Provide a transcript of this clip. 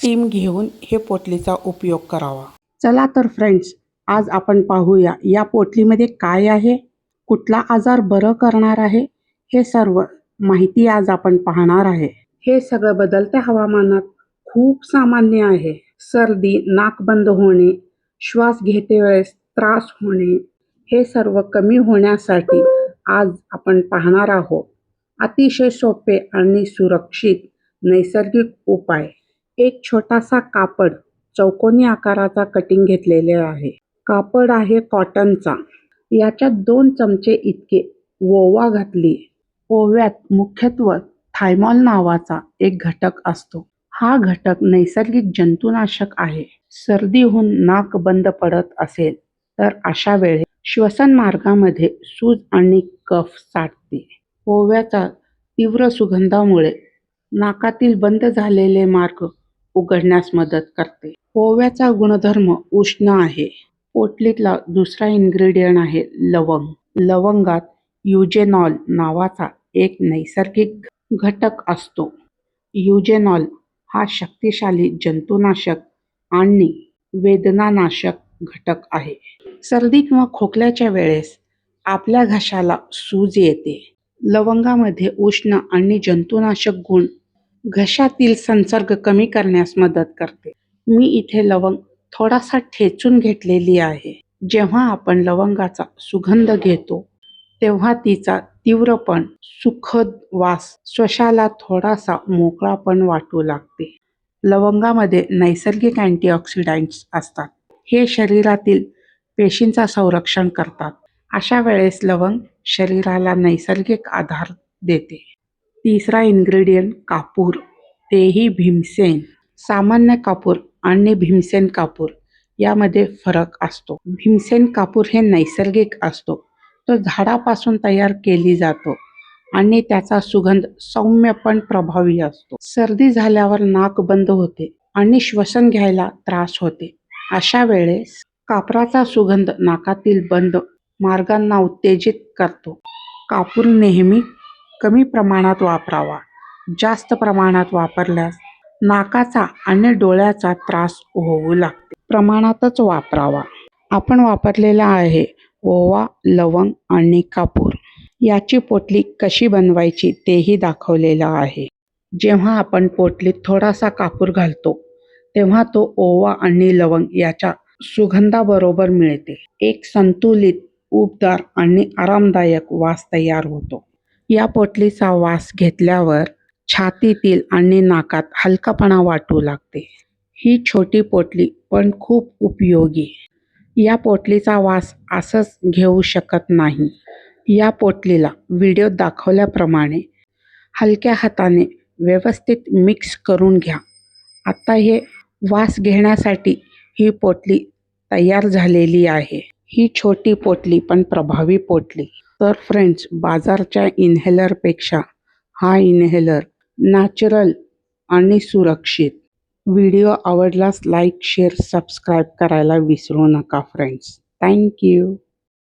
Team घेऊन हे पोटलीचा उपयोग करावा। चला तर फ्रेंड्स, आज आपण पाहूया या पोटलीमध्ये काय आहे, कुठला आजार बरं करणार आहे, हे सर्व माहिती आज आपण पाहणार आहे। हे सगळं बदलत्या हवामानात खूप सामान्य आहे। सर्दी, नाक बंद होणे, श्वास घेते वेळेस त्रास होणे, हे सर्व कमी होण्यासाठी आज आपण पाहणार आहोत अतिशय सोपे आणि सुरक्षित नैसर्गिक उपाय। एक छोटासा कापड चौकोनी आकाराचा कटिंग घेतलेले आहे। कापड आहे कॉटनचा। याच्यात 2 चमचे इतके ओवा घातली। ओव्यात मुख्यत्वे थायमॉल नावाचा एक घटक असतो। हा घटक नैसर्गिक जंतुनाशक आहे। सर्दी होऊन नाक बंद पडत असेल तर अशा वेळेस श्वसन मार्गामध्ये सूज आणि कफ साठते। ओव्याचा तीव्र सुगंधामुळे नाकातील बंद झालेले मार्ग उघडण्यास मदत करते। ओव्याचा गुणधर्म उष्ण आहे। पोटलीतला दुसरा इन्ग्रेडियंट आहे लवंग। लवंगात युजेनॉल नावाचा एक नैसर्गिक घटक असतो। युजेनॉल हा शक्तिशाली जंतुनाशक आणि वेदनानाशक घटक आहे। सर्दी किंवा खोकल्याच्या वेळेस आपल्या घशाला सूज येते। लवंगामध्ये उष्ण आणि जंतुनाशक गुण घशातील संसर्ग कमी करण्यास मदत करते। मी इथे लवंग थोडासा ठेचून घेतलेली आहे। जेव्हा आपण लवंगाचा सुगंध घेतो तेव्हा तिचा तीव्रपण, सुखद वास श्वासाला थोडासा मोकळापण वाटू लागते। लवंगामध्ये नैसर्गिक अँटीऑक्सिडंट्स असतात। हे शरीरातील पेशींचा संरक्षण करतात। अशा वेळेस लवंग शरीराला नैसर्गिक आधार देते। तिसरा इन्ग्रेडियंट कापूर, तेही भीमसेन। सामान्य कापूर आणि भीमसेन कापूर यामध्ये फरक असतो। भीमसेन कापूर हे नैसर्गिक असतो। तो झाडापासून तयार केली जातो आणि त्याचा सुगंध सौम्य पण प्रभावी असतो। सर्दी झाल्यावर नाक बंद होते आणि श्वसन घ्यायला त्रास होते। अशा वेळेस कापराचा सुगंध नाकातील बंद मार्गांना उत्तेजित करतो। कापूर नेहमी कमी प्रमाणात वापरावा। जास्त प्रमाणात वापरल्यास नाकाचा आणि डोळ्याचा त्रास होऊ लागते। प्रमाणातच वापरावा। आपण वापरलेला आहे ओवा, लवंग आणि कापूर। याची पोटली कशी बनवायची तेही दाखवलेलं आहे। जेव्हा आपण पोटलीत थोडासा कापूर घालतो तेव्हा तो ओवा आणि लवंग याच्या सुगंधाबरोबर मिळते। एक संतुलित, उबदार आणि आरामदायक वास तयार होतो। या पोटलीचा वास घेतल्यावर छातीतील आणि नाकात हलकापणा वाटू लागते। ही छोटी पोटली पण खूप उपयोगी। या पोटलीचा वास असंच घेऊ शकत नाही। या पोटलीला व्हिडिओत दाखवल्याप्रमाणे हलक्या हाताने व्यवस्थित मिक्स करून घ्या। आता हे वास घेण्यासाठी ही पोटली तयार झालेली आहे। ही छोटी पोटली पण प्रभावी पोटली। तर फ्रेंड्स, बाजारच्या इन्हेलरपेक्षा हा इन्हेलर नॅचरल आणि सुरक्षित। व्हिडिओ आवडल्यास लाईक, शेअर, सबस्क्राईब करायला विसरू नका फ्रेंड्स। Thank you.